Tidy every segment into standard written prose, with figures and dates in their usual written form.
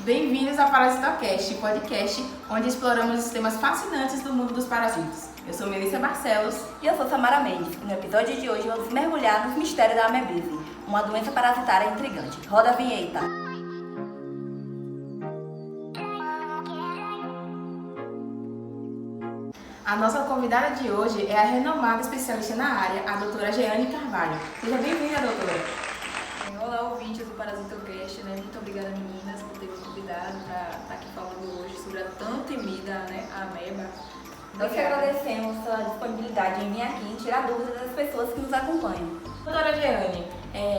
Bem-vindos ao ParasitoCast, podcast onde exploramos os temas fascinantes do mundo dos parasitos. Eu sou Melissa Barcelos. E eu sou Samara Mendes. No episódio de hoje vamos mergulhar nos mistérios da amebise, uma doença parasitária intrigante. Roda a vinheta! A nossa convidada de hoje é a renomada especialista na área, a doutora Jeane Carvalho. Seja bem-vinda, doutora. Olá, ouvintes do ParasitoCast, né? Muito obrigada, meninas, por terem me convidado para estar aqui falando hoje sobre a tão temida, né, a ameba. Nós que agradecemos a sua disponibilidade em vir aqui e tirar dúvidas das pessoas que nos acompanham. Doutora Jeane,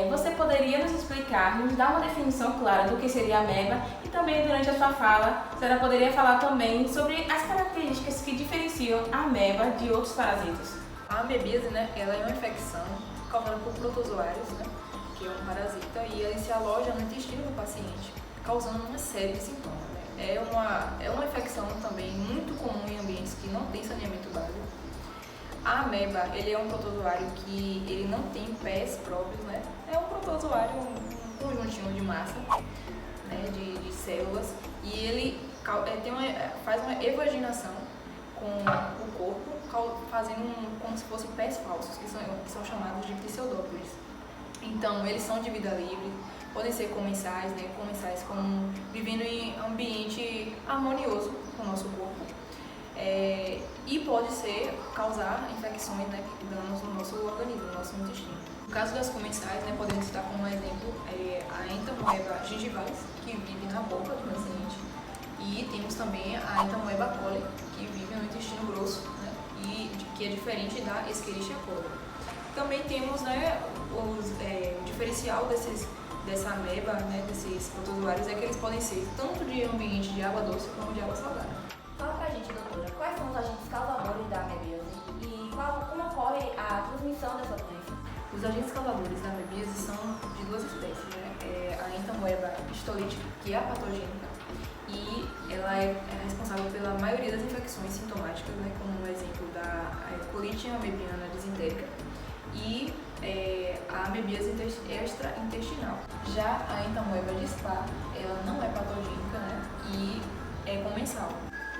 você poderia nos explicar, nos dar uma definição clara do que seria a ameba e também durante a sua fala, a senhora poderia falar também sobre as características que diferenciam a ameba de outros parasitos? A amebise, né, ela é uma infecção causada por protozoários, né, que é um parasita, e ele se aloja no intestino do paciente, causando uma série de sintomas. Né? É uma infecção também muito comum em ambientes que não tem saneamento básico. A ameba, ele é um protozoário que ele não tem pés próprios, né? É um protozoário, um conjuntinho de massa, né, de células, e ele faz uma evaginação com o corpo, fazendo como se fossem pés falsos, que são chamados de pseudópodes. Então, eles são de vida livre, podem ser comensais, né? Comensais como vivendo em ambiente harmonioso com o nosso corpo. E pode causar infecções, né, danos no nosso organismo, no nosso intestino. No caso das comensais, né, podemos citar como exemplo a Entamoeba gingivalis, que vive na boca do paciente, e temos também a Entamoeba coli, que vive no intestino grosso, né, e que é diferente da Escherichia coli. Também temos, né, o diferencial dessa ameba, né, desses protozoários, é que eles podem ser tanto de ambiente de água doce como de água salgada. Fala pra gente, doutora, quais são os agentes causadores da amebise e como ocorre a transmissão dessa doença? Os agentes causadores da amebise são de duas espécies, né? A Entamoeba histolítica, que é a patogênica, e ela é responsável pela maioria das infecções sintomáticas, né? Como no exemplo da colite amebiana disentérica e a amebíase extraintestinal. Já a Entamoeba dispar, ela não é patogênica, né? E é comensal.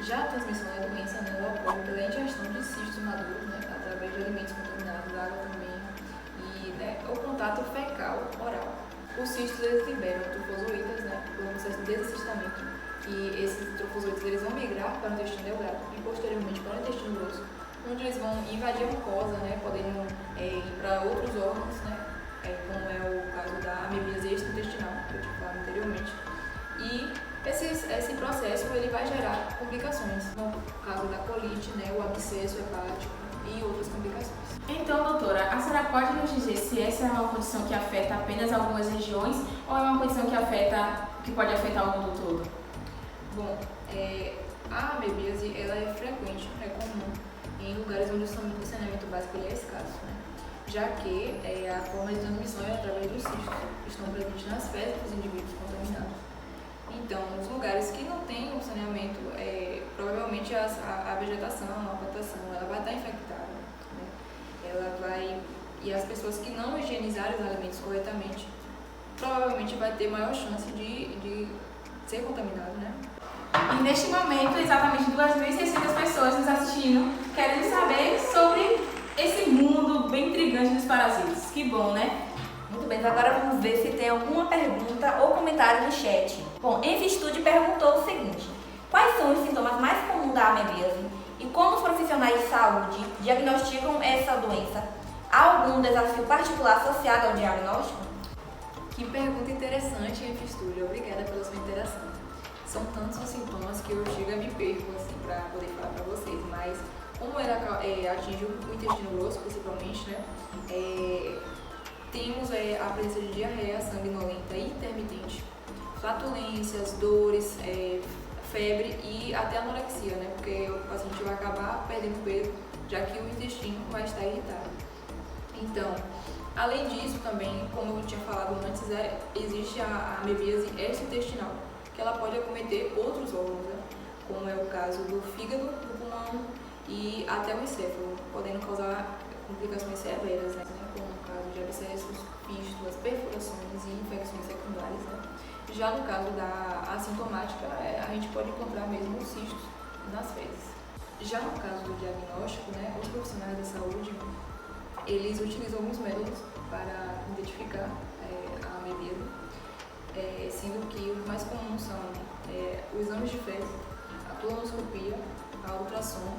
Já a transmissão da doença, né, ela ocorre pela ingestão de cistos maduros, né, através de alimentos contaminados, água também, e, né, o contato fecal oral. Os cistos, eles liberam trofozoítas, né, pelo processo de desascistamento, e esses trofozoítas eles vão migrar para o intestino delgado e posteriormente para o intestino grosso, onde eles vão invadir a mucosa, né, podendo ir para outros órgãos, né, como é o caso da amebíase extraintestinal, que eu tinha falado anteriormente. E esse processo ele vai gerar complicações, no caso da colite, né, o abscesso hepático e outras complicações. Então, doutora, a senhora pode nos dizer se essa é uma condição que afeta apenas algumas regiões ou é uma condição que pode afetar o mundo todo? Bom, a amebíase ela é frequente, é comum em lugares onde o saneamento básico ele é escasso, né? Já que a forma de transmissão é através dos cistos, que estão presentes nas fezes dos indivíduos contaminados. Então, nos lugares que não tem o saneamento, provavelmente a vegetação, a plantação, ela vai estar infectada, né? E as pessoas que não higienizarem os alimentos corretamente, provavelmente vai ter maior chance de ser contaminado, né? E neste momento, exatamente 2.600 pessoas nos assistindo, querendo saber sobre esse mundo bem intrigante dos parasitas. Que bom, né? Muito bem, agora vamos ver se tem alguma pergunta ou comentário no chat. Bom, Envistude perguntou o seguinte: quais são os sintomas mais comuns da amebise e como os profissionais de saúde diagnosticam essa doença? Há algum desafio particular associado ao diagnóstico? Que pergunta interessante, Envistude. Obrigada pela sua interação. São tantos os sintomas que eu chego a me perco assim, para poder falar para vocês, mas como ela atinge o intestino grosso, principalmente, né? Temos a presença de diarreia sanguinolenta e intermitente, flatulências, dores, febre e até anorexia, né? Porque o paciente vai acabar perdendo peso, já que o intestino vai estar irritado. Então, além disso também, como eu tinha falado antes, existe a amebíase extraintestinal, que ela pode acometer outros órgãos, né? Como é o caso do fígado, do pulmão e até o encéfalo, podendo causar complicações severas, né, como no caso de abscessos, fístulas, perfurações e infecções secundárias. Né. Já no caso da assintomática, a gente pode encontrar mesmo os cistos nas fezes. Já no caso do diagnóstico, né, os profissionais da saúde, eles utilizam alguns métodos para identificar a amebíase, sendo que os mais comuns são os exames de fezes, a colonoscopia, a ultrassom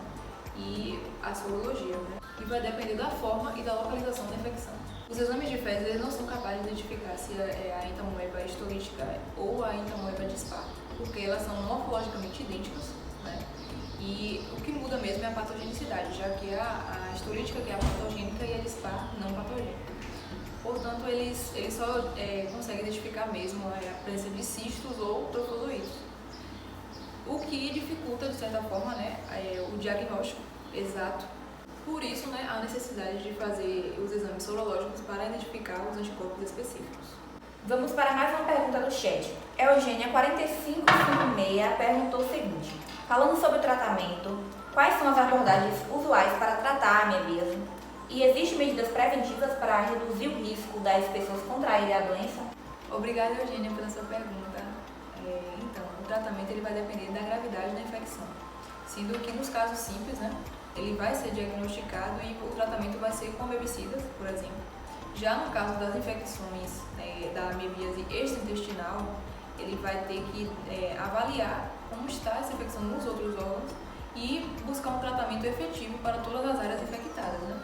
e a sorologia, né? E vai depender da forma e da localização da infecção. Os exames de fezes eles não são capazes de identificar se é a entamoeba histolítica ou a entamoeba dispar, porque elas são morfologicamente idênticas, né? E o que muda mesmo é a patogenicidade, já que a histolítica que é a patogênica e a dispar não patogênica. Portanto, eles só conseguem identificar mesmo a presença de cistos ou trofozoítos, o que dificulta, de certa forma, né, o diagnóstico exato. Por isso, né, a necessidade de fazer os exames sorológicos para identificar os anticorpos específicos. Vamos para mais uma pergunta do chat. Eugênia 4556 perguntou o seguinte: falando sobre o tratamento, quais são as abordagens usuais para tratar a amebíase? E existem medidas preventivas para reduzir o risco das pessoas contraírem a doença? Obrigada, Eugênia, pela sua pergunta. Então, o tratamento ele vai depender da gravidade da infecção, sendo que nos casos simples, né, ele vai ser diagnosticado e o tratamento vai ser com amebicidas, por exemplo. Já no caso das infecções da amebíase extraintestinal, ele vai ter que avaliar como está essa infecção nos outros órgãos e buscar um tratamento efetivo para todas as áreas infectadas, né?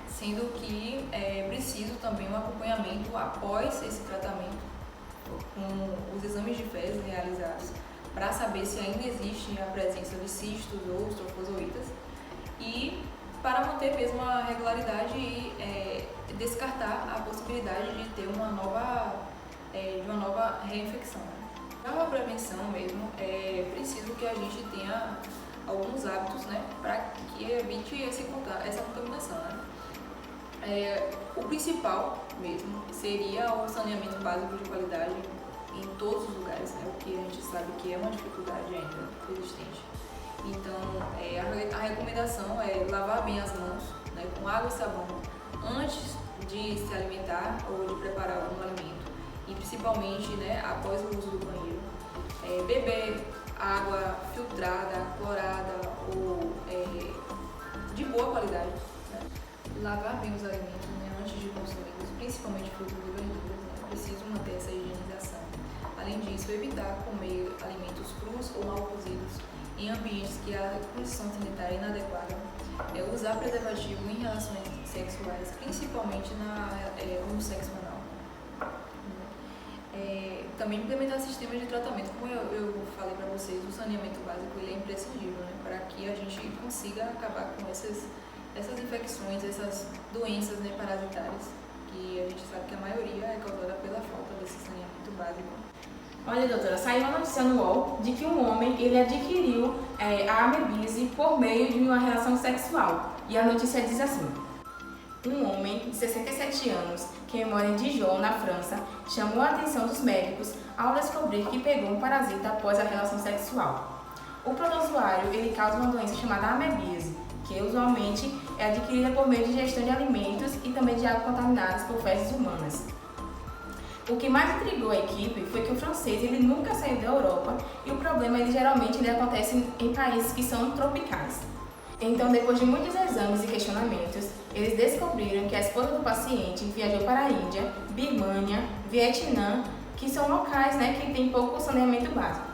Sendo que é preciso também um acompanhamento após esse tratamento, com os exames de fezes realizados, para saber se ainda existe a presença de cistos ou trofozoítas e para manter mesmo a regularidade e descartar a possibilidade de ter uma nova reinfecção. Para a prevenção mesmo, é preciso que a gente tenha alguns hábitos, né, para que evite essa contaminação. Né? O principal mesmo seria o saneamento básico de qualidade em todos os lugares, né? O que a gente sabe que é uma dificuldade ainda existente. Então, a recomendação é lavar bem as mãos, né, com água e sabão antes de se alimentar ou de preparar algum alimento e principalmente, né, após o uso do banheiro. Beber água filtrada, clorada ou de boa qualidade. Né? Lavar bem os alimentos, né, antes de consumi-los, principalmente frutas e verduras. Né? É preciso manter essa higienização. Além disso, evitar comer alimentos crus ou mal cozidos em ambientes que a condição sanitária é inadequada. Usar preservativo em relações sexuais, principalmente no sexo anal. Também implementar sistemas de tratamento. Como eu falei para vocês, o saneamento básico ele é imprescindível, né, para que a gente consiga acabar com essas infecções, essas doenças, né, parasitárias, que a gente sabe que a maioria é causada pela falta desse saneamento básico. Olha, doutora, saiu uma notícia no UOL de que um homem ele adquiriu a amebíase por meio de uma relação sexual. E a notícia diz assim: um homem de 67 anos, que mora em Dijon, na França, chamou a atenção dos médicos ao descobrir que pegou um parasita após a relação sexual. O protozoário ele causa uma doença chamada amebíase, que usualmente é adquirida por meio de ingestão de alimentos e também de água contaminadas por fezes humanas. O que mais intrigou a equipe foi que o francês ele nunca saiu da Europa e o problema ele geralmente acontece em países que são tropicais. Então, depois de muitos exames e questionamentos, eles descobriram que a esposa do paciente viajou para a Índia, Birmania, Vietnã, que são locais, né, que têm pouco saneamento básico.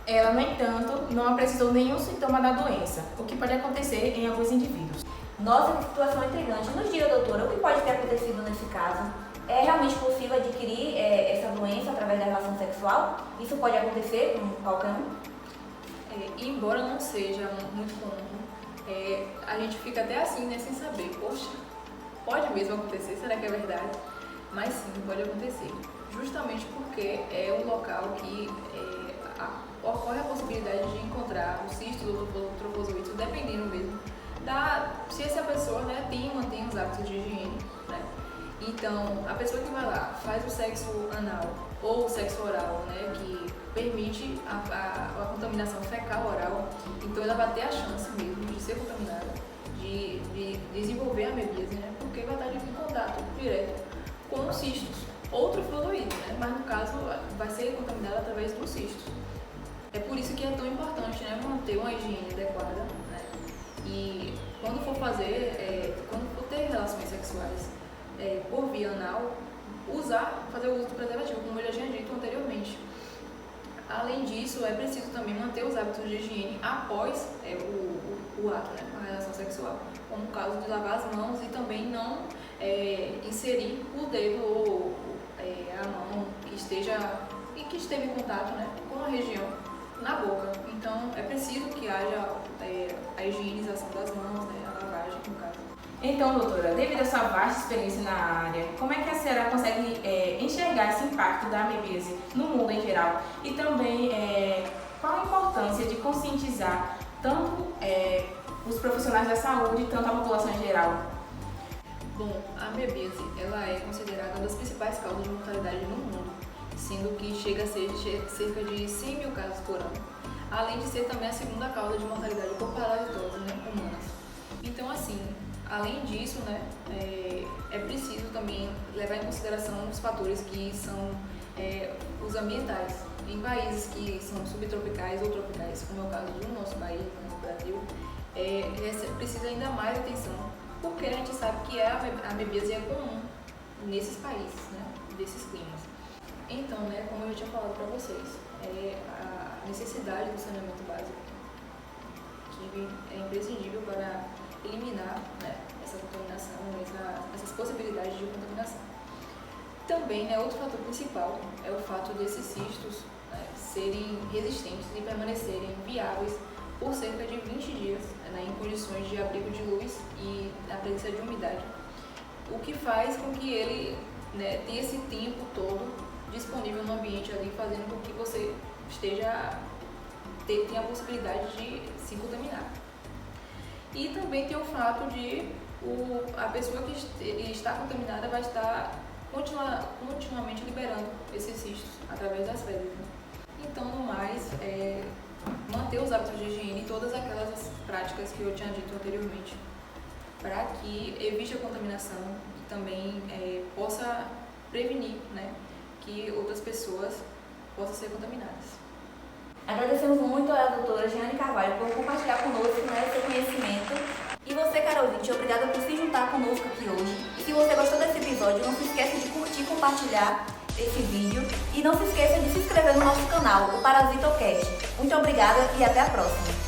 Ela, no entanto, não apresentou nenhum sintoma da doença, o que pode acontecer em alguns indivíduos. Nossa, que situação intrigante. Nos diga, doutora, o que pode ter acontecido nesse caso? É realmente possível adquirir essa doença através da relação sexual? Isso pode acontecer com qualquer um? Embora não seja muito comum, a gente fica até assim, né, sem saber. Poxa, pode mesmo acontecer? Será que é verdade? Mas sim, pode acontecer. Justamente porque é um local que ocorre a possibilidade de encontrar o cisto ou trofozoítos, dependendo mesmo se essa pessoa, né, mantém os hábitos de higiene, né? Então, a pessoa que vai lá, faz o sexo anal ou o sexo oral, né, que permite a contaminação fecal oral, então ela vai ter a chance mesmo de ser contaminada, de desenvolver a amebíase, né? Porque vai estar em contato direto com cistos, outro fluido, né? Mas no caso vai ser contaminado através dos cistos. É por isso que é tão importante, né, manter uma higiene adequada, né? E quando for quando for ter relações sexuais por via anal, fazer o uso do preservativo, como eu já tinha dito anteriormente. Além disso, é preciso também manter os hábitos de higiene após o ato, né, a relação sexual, como o caso de lavar as mãos e também não inserir o dedo ou a mão que esteve em contato, né, com a região na boca. Então, é preciso que haja a higienização das mãos, né, a lavagem, no caso. Então, doutora, devido à sua vasta experiência na área, como é que a senhora consegue enxergar esse impacto da amebíase no mundo em geral? E também, qual a importância de conscientizar tanto os profissionais da saúde, tanto a população em geral? Bom, a amebíase, ela é considerada uma das principais causas de mortalidade no mundo, sendo que chega a ser cerca de 100 mil casos por ano, além de ser também a segunda causa de mortalidade por parasitoses, né, humanas. Então, assim, além disso, né, é preciso também levar em consideração os fatores que são os ambientais. Em países que são subtropicais ou tropicais, como é o caso do nosso país, no Brasil, precisa ainda mais atenção, porque a gente sabe que a amebíase é comum nesses países, né, desses climas. Então, né, como eu já tinha falado para vocês, a necessidade do saneamento básico, que é imprescindível para eliminar, né, essa contaminação, essas possibilidades de contaminação. Também, né, outro fator principal é o fato desses cistos, né, serem resistentes e permanecerem viáveis por cerca de 20 dias, né, em condições de abrigo de luz e na presença de umidade, o que faz com que ele, né, tenha esse tempo todo disponível no ambiente ali, fazendo com que você tenha a possibilidade de se contaminar. E também tem o fato de a pessoa que está contaminada vai estar continuamente liberando esses cistos através das fezes, né? Então, no mais, manter os hábitos de higiene e todas aquelas práticas que eu tinha dito anteriormente, para que evite a contaminação e também possa prevenir, né, que outras pessoas possam ser contaminadas. Agradecemos muito à doutora Jeane Carvalho por compartilhar conosco, né, seu conhecimento. E você, caro ouvinte, obrigada por se juntar conosco aqui hoje. E se você gostou desse episódio, não se esqueça de curtir e compartilhar esse vídeo. E não se esqueça de se inscrever no nosso canal, o Parasitocast. Muito obrigada e até a próxima!